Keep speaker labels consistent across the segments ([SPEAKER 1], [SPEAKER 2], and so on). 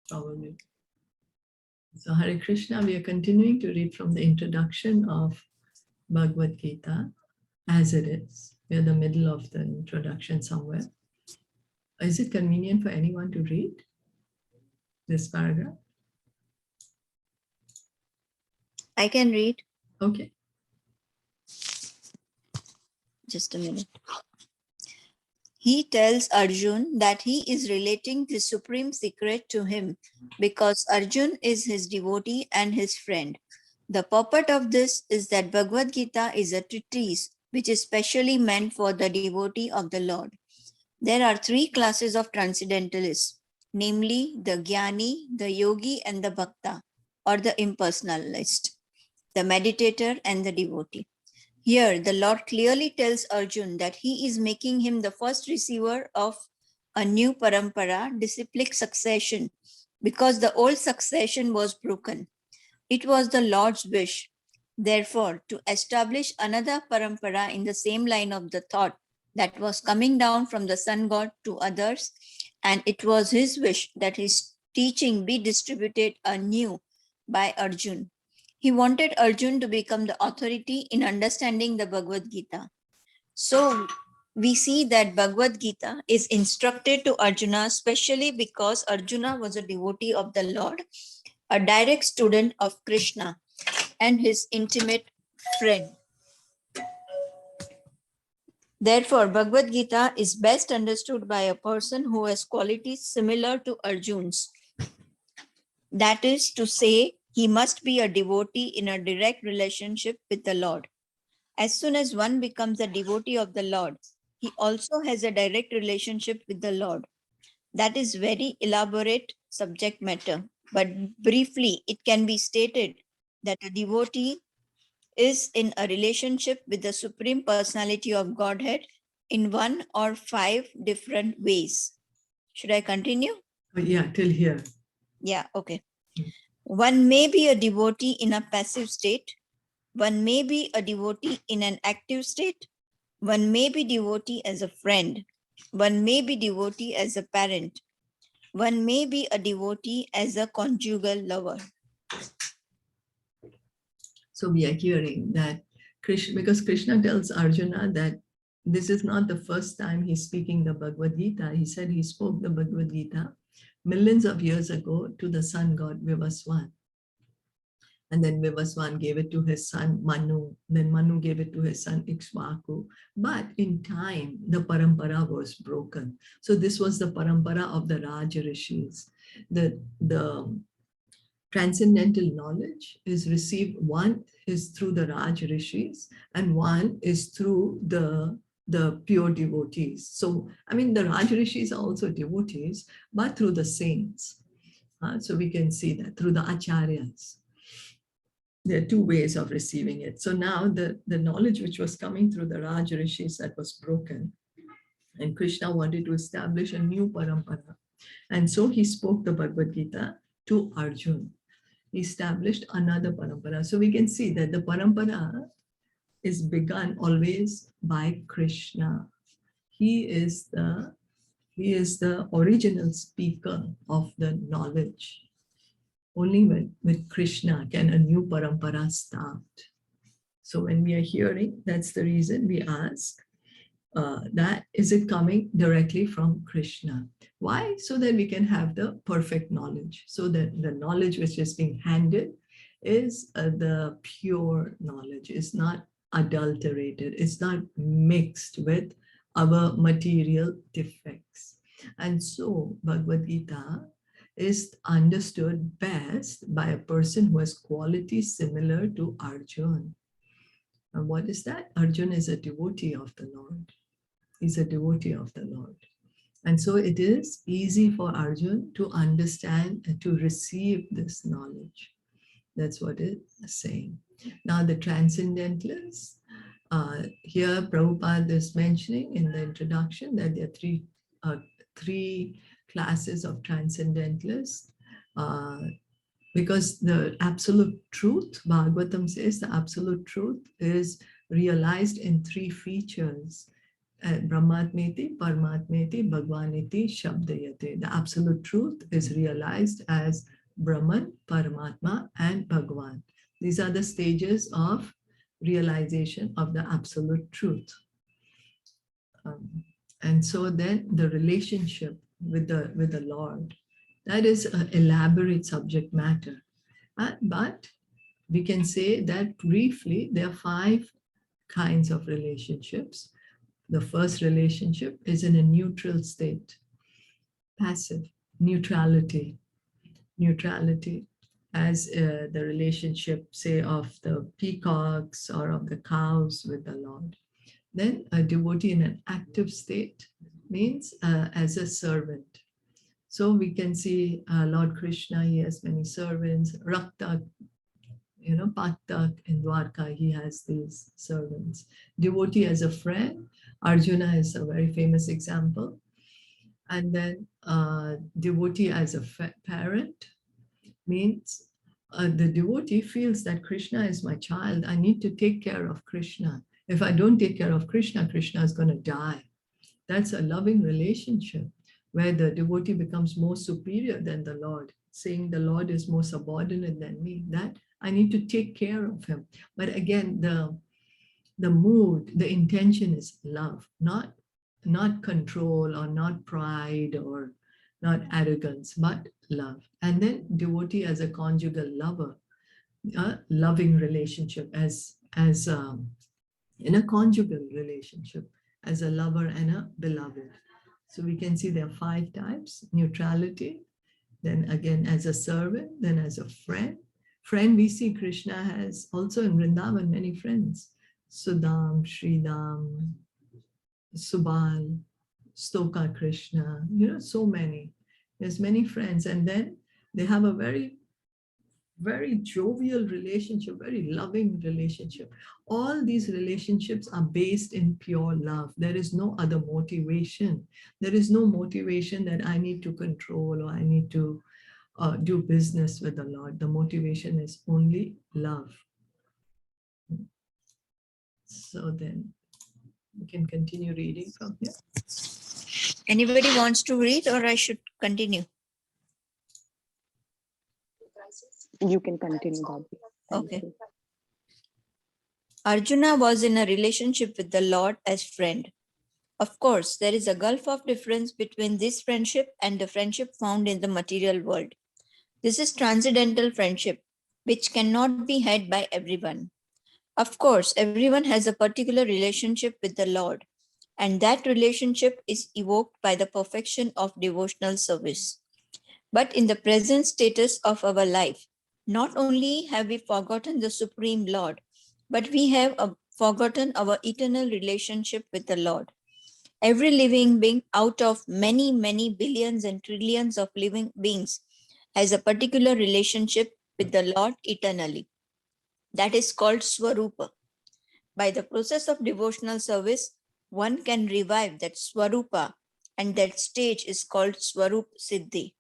[SPEAKER 1] probably. So Hare Krishna, we are continuing to read from the introduction of Bhagavad Gita as it is. We're in the middle of the introduction somewhere. Is it convenient for anyone to read this paragraph?
[SPEAKER 2] I can read.
[SPEAKER 1] Okay.
[SPEAKER 2] Just a minute. He tells Arjun that he is relating the supreme secret to him because Arjun is his devotee and his friend. The purport of this is that Bhagavad Gita is a treatise which is specially meant for the devotee of the Lord. There are three classes of transcendentalists, namely the Jnani, the Yogi, and the Bhakta, or the impersonalist, the meditator, and the devotee. Here, the Lord clearly tells Arjun that he is making him the first receiver of a new parampara, disciplic succession, because the old succession was broken. It was the Lord's wish, therefore, to establish another parampara in the same line of the thought that was coming down from the sun god to others, and it was his wish that his teaching be distributed anew by Arjun. He wanted Arjun to become the authority in understanding the Bhagavad Gita. So we see that Bhagavad Gita is instructed to Arjuna, especially because Arjuna was a devotee of the Lord, a direct student of Krishna, and his intimate friend. Therefore, Bhagavad Gita is best understood by a person who has qualities similar to Arjun's. That is to say, he must be a devotee in a direct relationship with the Lord. As soon as one becomes a devotee of the Lord, he also has a direct relationship with the Lord. That is very elaborate subject matter, but briefly it can be stated that a devotee is in a relationship with the Supreme Personality of Godhead in one or five different ways. Should I continue?
[SPEAKER 1] Yeah, till here.
[SPEAKER 2] Yeah, okay. One may be a devotee in a passive state. One may be a devotee in an active state. One may be devotee as a friend. One may be devotee as a parent. One may be a devotee as a conjugal lover.
[SPEAKER 1] So we are hearing that Krishna, because Krishna tells Arjuna that this is not the first time he's speaking the Bhagavad Gita. He said he spoke the Bhagavad Gita millions of years ago to the sun god Vivaswan. And then Vivaswan gave it to his son Manu. Then Manu gave it to his son Ikshvaku. But in time, the parampara was broken. So this was the parampara of the Raj Rishis. The transcendental knowledge is received, one is through the Raj Rishis and one is through the pure devotees. So, I mean, the Raj Rishis are also devotees, but through the saints. So we can see that through the acharyas. There are two ways of receiving it. So now the knowledge which was coming through the Raj Rishis, that was broken. And Krishna wanted to establish a new parampara. And so he spoke the Bhagavad Gita to Arjun. He established another parampara. So we can see that the parampara is begun always by Krishna. He is the original speaker of the knowledge. Only with Krishna can a new parampara start. So when we are hearing, that's the reason we ask, that is it coming directly from Krishna? Why? So that we can have the perfect knowledge. So that the knowledge which is being handed is the pure knowledge. It's not adulterated. It's not mixed with our material defects. And so Bhagavad Gita is understood best by a person who has qualities similar to Arjun. And what is that? Arjun is a devotee of the Lord. He's a devotee of the Lord. And so it is easy for Arjun to understand and to receive this knowledge. That's what it's saying. Now the transcendentalists, here Prabhupada is mentioning in the introduction that there are three classes of transcendentalists, because the absolute truth, Bhagavatam says the absolute truth is realized in three features: Brahmatmeti, Paramatmeti, Bhagwaniti, Shabdayate. The absolute truth is realized as Brahman, Paramatma, and Bhagwan. These are the stages of realization of the absolute truth. And so then the relationship with the Lord, that is an elaborate subject matter. But we can say that briefly, there are 5 kinds of relationships. The first relationship is in a neutral state, passive, neutrality, as the relationship, say, of the peacocks or of the cows with the Lord. Then a devotee in an active state means as a servant. So we can see Lord Krishna, he has many servants. Rakta, Patak in Dwarka, he has these servants. Devotee as a friend, Arjuna is a very famous example. And then devotee as a parent means the devotee feels that Krishna is my child. I need to take care of Krishna. If I don't take care of Krishna, Krishna is going to die. That's a loving relationship where the devotee becomes more superior than the Lord, saying the Lord is more subordinate than me, that I need to take care of him. But again, the mood, the intention is love, not control or not pride or not arrogance, but love. And then devotee as a conjugal lover, a loving relationship as in a conjugal relationship, as a lover and a beloved. So we can see there are 5 types: neutrality, then again as a servant, then as a friend. Friend, we see Krishna has also in Vrindavan many friends: Sudam, Sridam, Subal, Stoka Krishna, so many. There's many friends, and then they have a very, very jovial relationship, very loving relationship. All these relationships are based in pure love. There is no other motivation. There is no motivation that I need to control or I need to do business with the Lord. The motivation is only love. So then we can continue reading from here.
[SPEAKER 2] Anybody wants to read, or I should continue?
[SPEAKER 3] You can continue, Bobby.
[SPEAKER 2] Okay. Arjuna was in a relationship with the Lord as friend. Of course, there is a gulf of difference between this friendship and the friendship found in the material world. This is transcendental friendship, which cannot be had by everyone. Of course, everyone has a particular relationship with the Lord, and that relationship is evoked by the perfection of devotional service. But in the present status of our life, not only have we forgotten the Supreme Lord, but we have forgotten our eternal relationship with the Lord. Every living being out of many, many billions and trillions of living beings has a particular relationship with the Lord eternally. That is called Swarupa. By the process of devotional service, one can revive that Swarupa, and that stage is called Swarup Siddhi,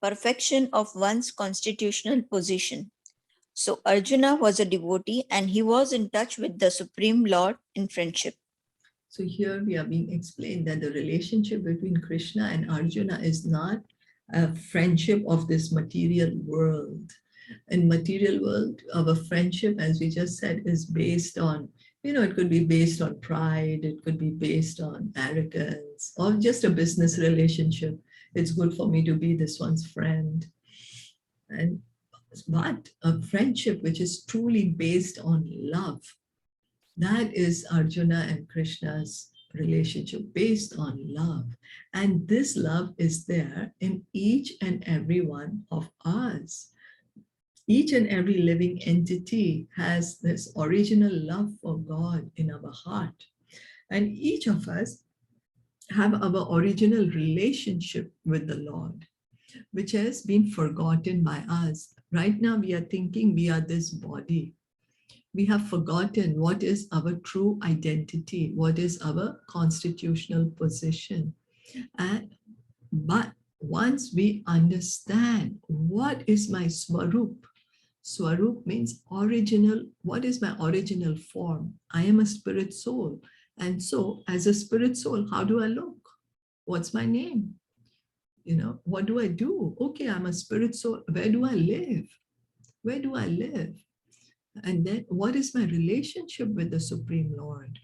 [SPEAKER 2] perfection of one's constitutional position. So Arjuna was a devotee and he was in touch with the Supreme Lord in friendship.
[SPEAKER 1] So here we are being explained that the relationship between Krishna and Arjuna is not a friendship of this material world. In material world, our friendship, as we just said, is based on, it could be based on pride, it could be based on arrogance, or just a business relationship. It's good for me to be this one's friend. But a friendship which is truly based on love, that is Arjuna and Krishna's relationship, based on love. And this love is there in each and every one of us. Each and every living entity has this original love for God in our heart. And each of us have our original relationship with the Lord, which has been forgotten by us. Right now, we are thinking we are this body. We have forgotten what is our true identity, what is our constitutional position. But once we understand what is my Swarup, Swarup means original, what is my original form? I am a spirit soul. And so as a spirit soul, how do I look? What's my name? What do I do? Okay, I'm a spirit soul. Where do I live? Where do I live? And then what is my relationship with the Supreme Lord?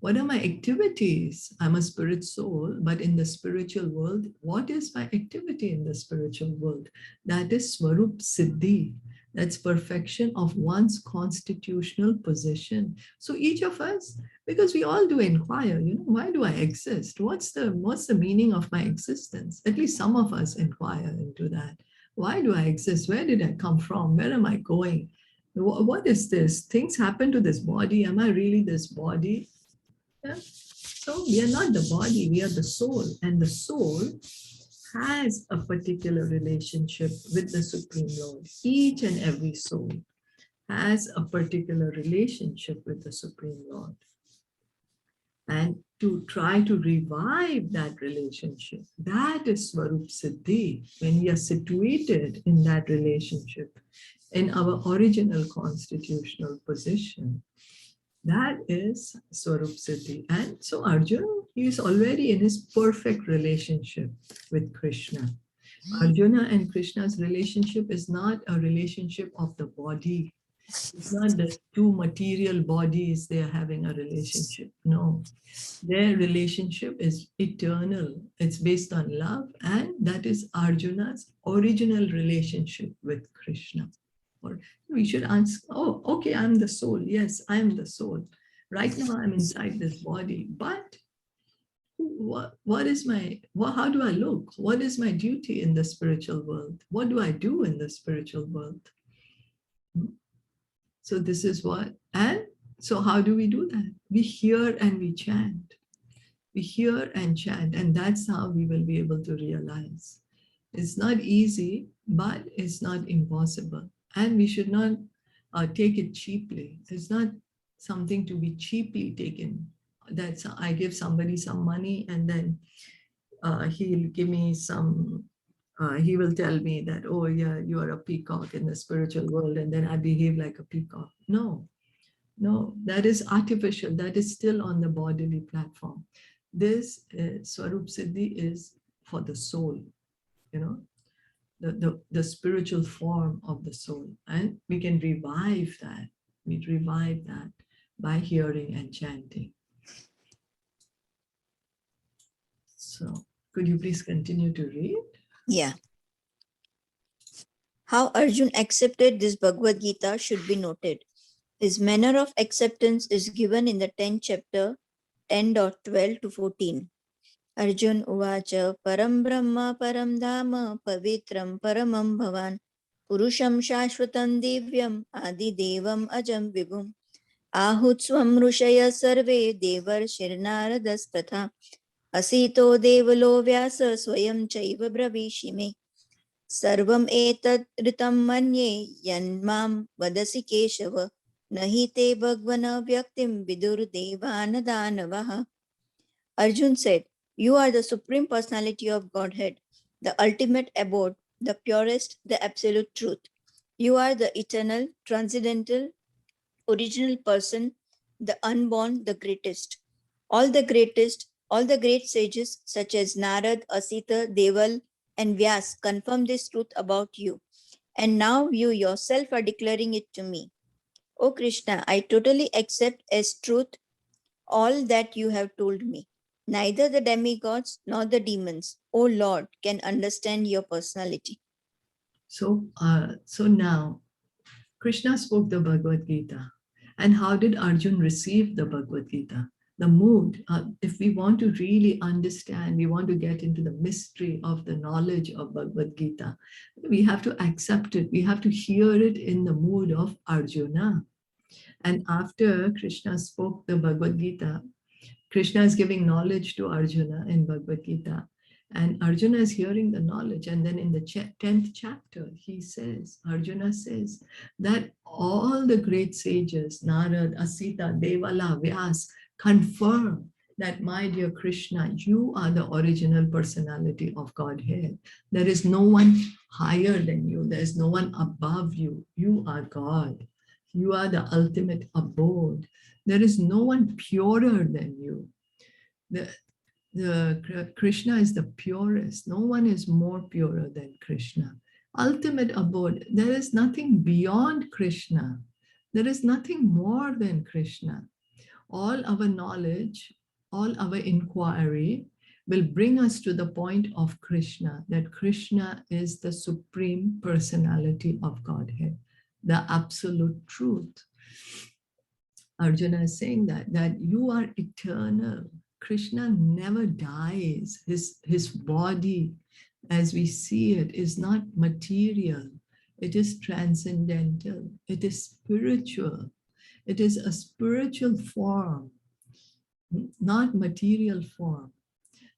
[SPEAKER 1] What are my activities? I'm a spirit soul, but in the spiritual world, what is my activity in the spiritual world? That is Swarup Siddhi. That's perfection of one's constitutional position. So each of us, because we all do inquire, why do I exist? What's the meaning of my existence? At least some of us inquire into that. Why do I exist? Where did I come from? Where am I going? What is this? Things happen to this body. Am I really this body? Yeah. So we are not the body, we are the soul. And the soul has a particular relationship with the Supreme Lord. Each and every soul has a particular relationship with the Supreme Lord. And to try to revive that relationship, that is Swarup Siddhi, when we are situated in that relationship, in our original constitutional position. That is Swarup Siddhi. And so Arjuna, he is already in his perfect relationship with Krishna. Arjuna and Krishna's relationship is not a relationship of the body. It's not the two material bodies they are having a relationship. No, their relationship is eternal. It's based on love, and that is Arjuna's original relationship with Krishna. Or we should answer, oh, okay, I'm the soul. Yes, I'm the soul. Right now I'm inside this body, but what is how do I look? What is my duty in the spiritual world? What do I do in the spiritual world? So this is what, and so how do we do that? We hear and we chant. We hear and chant, and that's how we will be able to realize. It's not easy, but it's not impossible. And we should not take it cheaply. It's not something to be cheaply taken. That's I give somebody some money and then he'll give me some, he will tell me that, oh yeah, you are a peacock in the spiritual world, and then I behave like a peacock. No, that is artificial. That is still on the bodily platform. This Swarup Siddhi is for the soul, the spiritual form of the soul. And we can revive that. We revive that by hearing and chanting. So could you please continue to read?
[SPEAKER 2] Yeah. How Arjun accepted this Bhagavad Gita should be noted. His manner of acceptance is given in the 10th chapter, 10.12 to 14. Arjun uvacha param brahma param dhama pavitram paramam bhavan purusham shashvatam divyam adi devam ajam vibhum ahutsvam rushaya sarve devar shirnaradas asito devalo vyasa swayam chaiva bravishi me sarvam etat ritam manye yanmam vadasi keshava nahi te bhagvana vyaktim vidur devana danavaha. Arjun said, "You are the Supreme Personality of Godhead, the ultimate abode, the purest, the absolute truth. You are the eternal, transcendental, original person, the unborn, the greatest. All the great sages such as Narad, Asita, Deval, and Vyas confirm this truth about you. And now you yourself are declaring it to me. O Krishna, I totally accept as truth all that you have told me. Neither the demigods nor the demons, O Lord, can understand your personality."
[SPEAKER 1] So now Krishna spoke the Bhagavad Gita. And how did Arjun receive the Bhagavad Gita? The mood, if we want to really understand, we want to get into the mystery of the knowledge of Bhagavad Gita, we have to accept it. We have to hear it in the mood of Arjuna. And after Krishna spoke the Bhagavad Gita, Krishna is giving knowledge to Arjuna in Bhagavad Gita. And Arjuna is hearing the knowledge. And then in the 10th chapter, Arjuna says that all the great sages, Narad, Asita, Devala, Vyas, confirm that, my dear Krishna, you are the original personality of Godhead. There is no one higher than you. There is no one above you. You are God. You are the ultimate abode. There is no one purer than you. Krishna is the purest. No one is more purer than Krishna. Ultimate abode. There is nothing beyond Krishna. There is nothing more than Krishna. All our knowledge, all our inquiry will bring us to the point of Krishna, that Krishna is the supreme personality of Godhead, the absolute truth. Arjuna is saying that you are eternal. Krishna never dies. His body, as we see it, is not material. It is transcendental. It is spiritual. It is a spiritual form, not material form.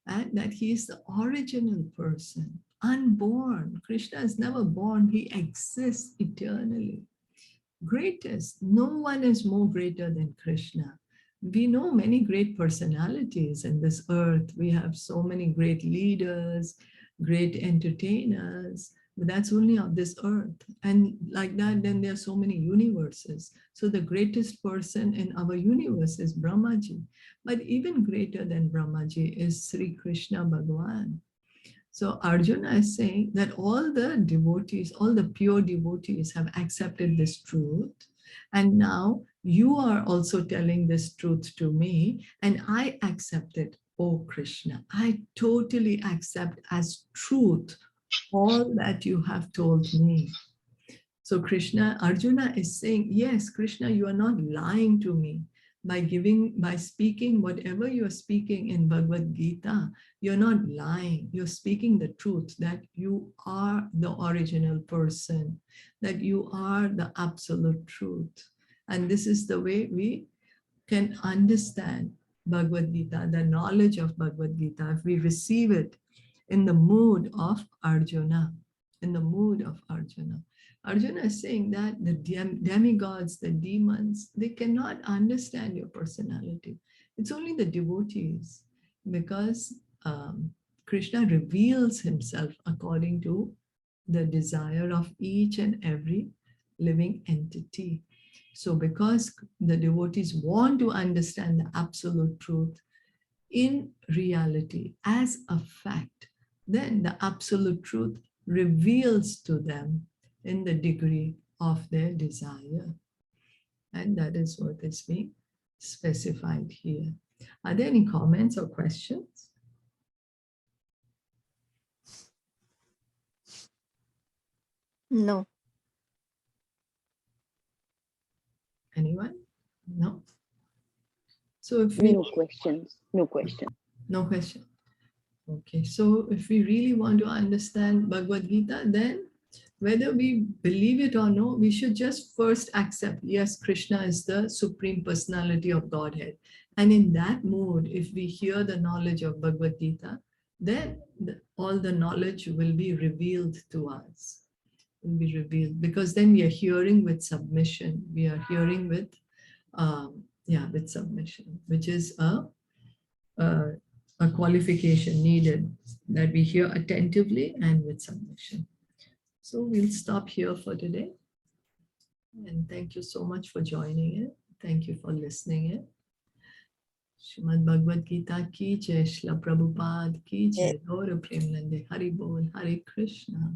[SPEAKER 1] And that he is the original person, unborn. Krishna is never born. He exists eternally. Greatest. No one is more greater than Krishna. We know many great personalities in this earth. We have so many great leaders, great entertainers, but that's only of this earth. And like that, then there are so many universes. So the greatest person in our universe is Brahmaji. But even greater than Brahmaji is Sri Krishna Bhagavan. So Arjuna is saying that all the devotees, all the pure devotees have accepted this truth. And now you are also telling this truth to me, and I accept it, oh Krishna. I totally accept as truth all that you have told me. So Arjuna is saying, yes, Krishna, you are not lying to me. By speaking whatever you are speaking in Bhagavad Gita, you're not lying. You're speaking the truth, that you are the original person, that you are the absolute truth. And this is the way we can understand Bhagavad Gita, the knowledge of Bhagavad Gita, if we receive it in the mood of Arjuna, in the mood of Arjuna. Arjuna is saying that the demigods, the demons, they cannot understand your personality. It's only the devotees, because Krishna reveals himself according to the desire of each and every living entity. So because the devotees want to understand the absolute truth in reality as a fact, then the absolute truth reveals to them in the degree of their desire. And that is what is being specified here. Are there any comments or questions?
[SPEAKER 2] No.
[SPEAKER 1] Anyone? No? So if we...
[SPEAKER 3] No questions. No question.
[SPEAKER 1] No question. Okay, so if we really want to understand Bhagavad Gita, then whether we believe it or no, we should just first accept, yes, Krishna is the supreme personality of Godhead. And in that mode, if we hear the knowledge of Bhagavad Gita, then all the knowledge will be revealed to us, will be revealed, because then we are hearing with submission. We are hearing with, with submission, which is a qualification needed, that we hear attentively and with submission. So we'll stop here for today. And thank you so much for joining it. Thank you for listening it. Srimad Bhagavad Gita ki jai, Shila Prabhupada ki jai, Gaura Premnande, Hari Bol, Hare Krishna.